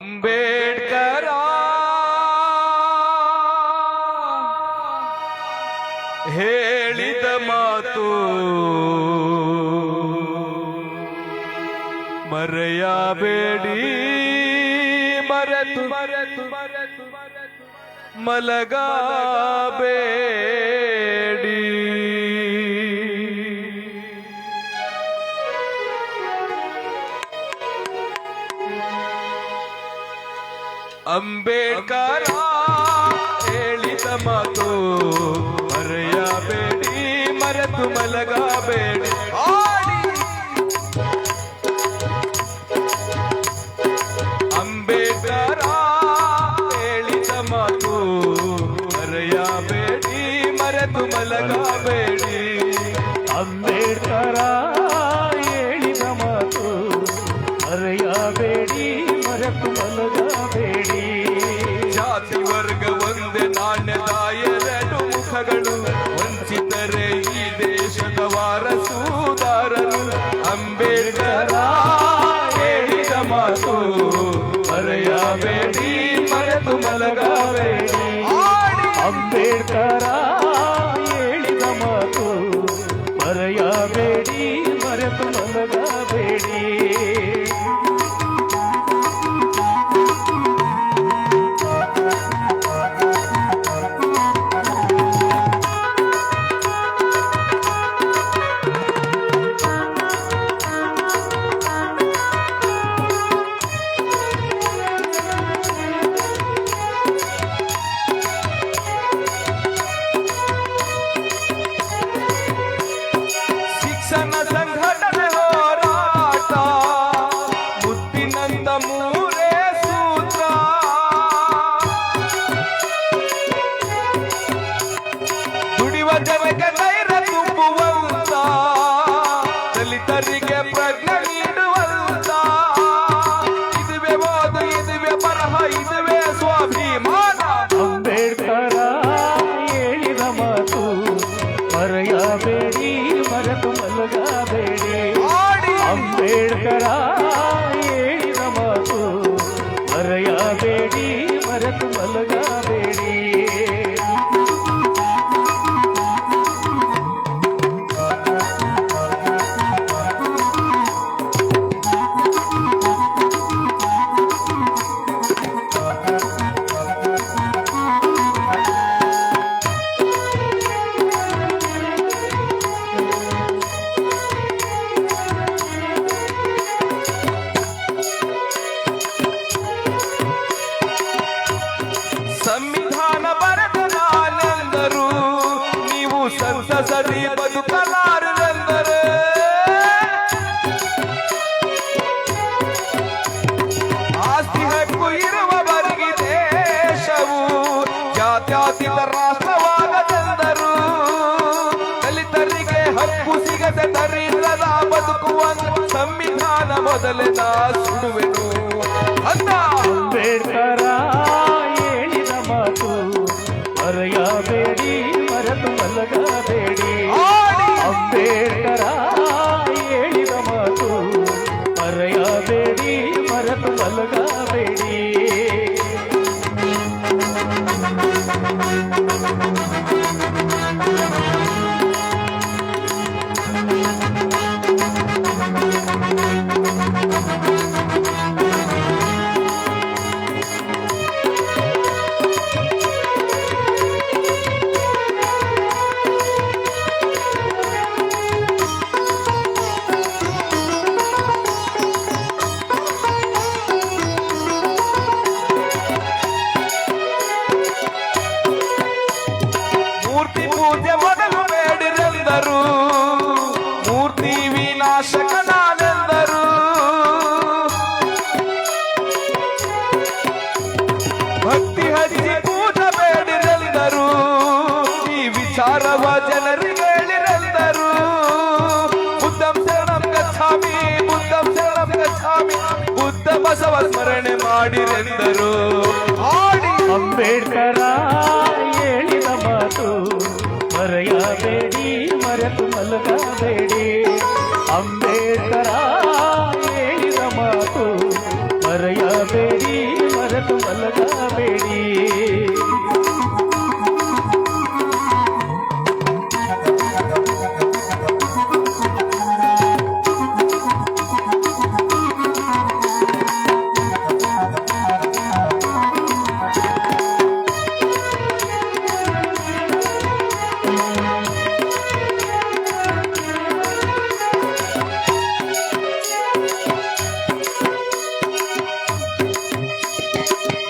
ಅಂಬೇಡ್ಕರ ಹೇಳಿದ ಮಾತು ಮರೆಯಬೇಡಿ, ಮರೆತು ಮರೆತು ಮರೆತು ಮಲಗಬೇಡಿ. ಅಂಬೇಡ್ಕರ ಹೇಳಿದ ಮಾತು ಮರೆಯಬೇಡಿ, ಮರೆತು ಮಲಗಬೇಡಿ. ಅಂಬೇಡ್ಕರ ಹೇಳಿದ ಮಾತು ಮರೆಯಬೇಡಿ, ಮರೆತು ಮಲಗಬೇಡಿ. ಅಂಬೇಡ್ಕರ ಹೇಳಿದ ಮಾತು ಮರೆಯಬೇಡಿ, ಮರೆತು ಮಲಗಬೇಡಿ. ಜಾತಿ ವರ್ಗ ಒಂದೇ ನಾಣ್ಯದ ಎರಡು ಮುಖಗಳು, ವಂಚಿತರೇ ಈ ದೇಶದ ವಾರಸುದಾರರು. ಅಂಬೇಡ್ಕರ ಹೇಳಿದ ಮಾತು ಮರೆಯಬೇಡಿ, ಮರೆತು ಮಲಗಬೇಡಿ. ಅಂಬೇಡ್ಕರ ಹೇಳಿದ ಮಾತು ಮರೆಯಬೇಡಿ, ಮರೆತು ಮಲಗಬೇಡಿ. ಶಿಕ್ಷಣ ಸಂಘಟನೆ ಹೋರಾಟ ಮುತ್ತಿನಂತ ಮೂರೇ ಸೂತ್ರ. ದುಡಿಯುವ ಜನಕ್ಕೆ ಧೈರ್ಯ ತುಂಬುವಂತ, ದಲಿತರಿಗೆ ಪ್ರಜ್ಞೆ ನೀಡುವಂತ. ಇದುವೇ ಓದು, ಇದುವೇ ಬರಹ, ಇದುವೇ ಸ್ವಾಭಿಮಾನ. ಅಂಬೇಡ್ಕರ ಹೇಳಿದ ಮಾತು ಮರೆಯಬೇಡಿ, ಮರೆತು ಮಲಗಬೇಡಿ. ಅಂಬೇಡ್ಕರ ಹೇಳಿದ ಮಾತು ಮರೆಯಬೇಡಿ, ಮರೆತು ಮಲಗಬೇಡಿ. ಸಂವಿಧಾನ ಬರೆದ ನಾನೆಂದರು, ನೀವು ಸಂತಸರಿ ಬದುಕಲಾರರೆಂದರೆ. ಆಸ್ತಿ ಹಕ್ಕು ಇರುವವರಿಗೆ ದೇಶವು ಜಾತ್ಯತೀತ ರಾಷ್ಟ್ರವಾಗದೆಂದರು. ದಲಿತರಿಗೆ ಹಕ್ಕು ಸಿಗದೆ ದರಿದ್ರದ ಬದುಕುವಂತ ಸಂವಿಧಾನ ಮೊದಲಿನ ಸುಡುವೆನು ಅಂದ. ಅಂಬೇಡ್ಕರ ಹೇಳಿದ ಮಾತು ಮರೆಯಬೇಡಿ, ಮರೆತು ಮಲಗಬೇಡಿ. ಅಂಬೇಡ್ಕರ ಹೇಳಿದ ಮಾತು ಮರೆಯಬೇಡಿ, ಮರೆತು ಮಲಗಬೇಡಿ. ಮೂರ್ತಿ ಪೂಜೆ ಮೊದಲು ಬೇಡಿರೆಂದರು, ಮೂರ್ತಿ ವಿನಾಶಕ ನಾನೆಂದರು. ಭಕ್ತಿ ಹಚ್ಚಿ ಪೂಜೆ ಬೇಡಿರೆಂದರು, ಈ ವಿಚಾರವ ಜನರಿಗೆ ಹೇಳಿರೆಂದರು. ಬುದ್ಧಂ ಶರಣಂ ಗಚ್ಛಾಮಿ, ಬುದ್ಧಂ ಶರಣಂ ಗಚ್ಛಾಮಿ, ಬುದ್ಧ ಬಸವ ಸ್ಮರಣೆ ಮಾಡಿರೆಂದರು. ಅಂಬೇಡ್ಕರ ಹೇಳಿದ ಮಾತು ಮರೆಯಬೇಡಿ, ಮರೆತು ಮಲಗಬೇಡಿ. ಅಂಬೇಡ್ಕರ ಹೇಳಿದ ಮಾತು ಮರೆಯಬೇಡಿ, ಮಲಗಬೇಡಿ.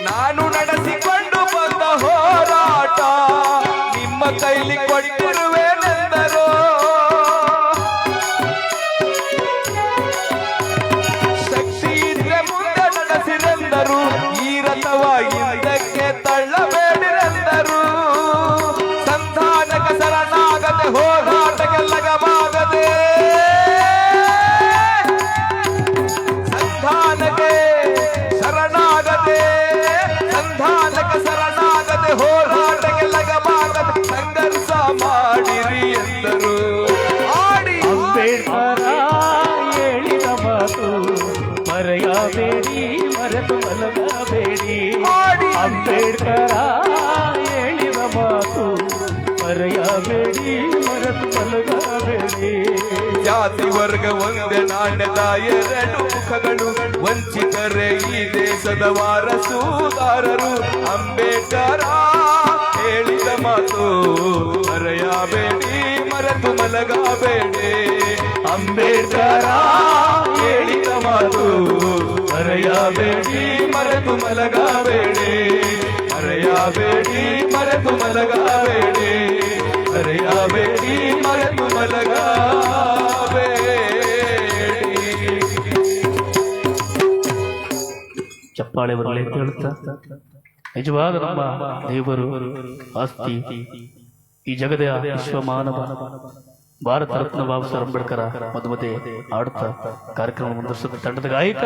ನಾನು ನಡೆಸಿಕೊಂಡು ಬಂದ ಹೋರಾಟ ನಿಮ್ಮ ಕೈಲಿ ಕೊಟ್ಟಿರುವೆನೆಂದರು. ಶಕ್ತಿ ಇದ್ರೆ ಮುಂದೆ ನಡೆಸಿರೆಂದರು. ಈ ರಥವ ಹಿಂದಕ್ಕೆ ತಳ್ಳಬೇಡಿರೆಂದರು. ಸಂಧಾನಕ ಶರಣಾಗದೆ ಹೋರಾಟಕ್ಕೆ ಲಗವಾಗದೆ, ಸಂಧಾನಕ್ಕೆ ಶರಣಾಗದೆ, ಸಂಧಾನಕ ಶರಣಾಗದೆ ಹೋರಾಟಕ್ಕೆ ಲಗವಾಗದೆ ಸಂಘರ್ಷ ಮಾಡಿರಿ ಎಂದರು. ಆಡಿ ಅಂಬೇಡ್ಕರ ಹೇಳಿದ ಮಾತು ಮರೆಯಬೇಡಿ, ಮರೆತು ಮಲಗಬೇಡಿ. ಅಂಬೇಡ್ಕರ ಹೇಳಿದ ಮಾತು ಮರೆಯಬೇಡಿ, ಮರೆತು ಮಲಗಬೇಡಿ. ಜಾತಿ ವರ್ಗ ಒಂದೇ ನಾಣ್ಯದ ಎರಡು ಮುಖಗಳು, ವಂಚಿತರೇ ಈ ದೇಶದ ವಾರಸುದಾರರು. ಅಂಬೇಡ್ಕರ ಹೇಳಿದ ಮಾತು ಮರೆಯಬೇಡಿ, ಮರೆತು ಮಲಗಬೇಡಿ. ಅಂಬೇಡ್ಕರ ಹೇಳಿದ ಮಾತು ಮರೆಯಬೇಡಿ, ಮರೆತು ಮಲಗಬೇಡಿ. ಮರೆಯಬೇಡಿ, ಮರೆತು ಮಲಗಬೇಡಿ. ಮರೆಯಬೇಡಿ, ಮರೆತು ಮಲಗಬೇಡಿ. ಚಪ್ಪಾಳೆ ಬರಲಿ ಅಂತ ಹೇಳುತ್ತಾ ನಿಜವಾದ ನಮ್ಮ ದೇವರು ಆಸ್ತಿ ಈ ಜಗದ ವಿಶ್ವಮಾನವ ಭಾರತ ರತ್ನ ಬಾಬಾ ಸಾಹೇಬ್ ಅಂಬೇಡ್ಕರ್ ಮದುಮತೆ ಆಡುತ್ತಾ ಕಾರ್ಯಕ್ರಮ ಮುಂದುವರಿಸುತ್ತ ತಂಡದ ಗಾಯಕ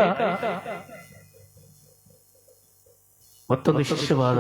ಮತ್ತೊಂದು ಶಿಷ್ಯವಾದ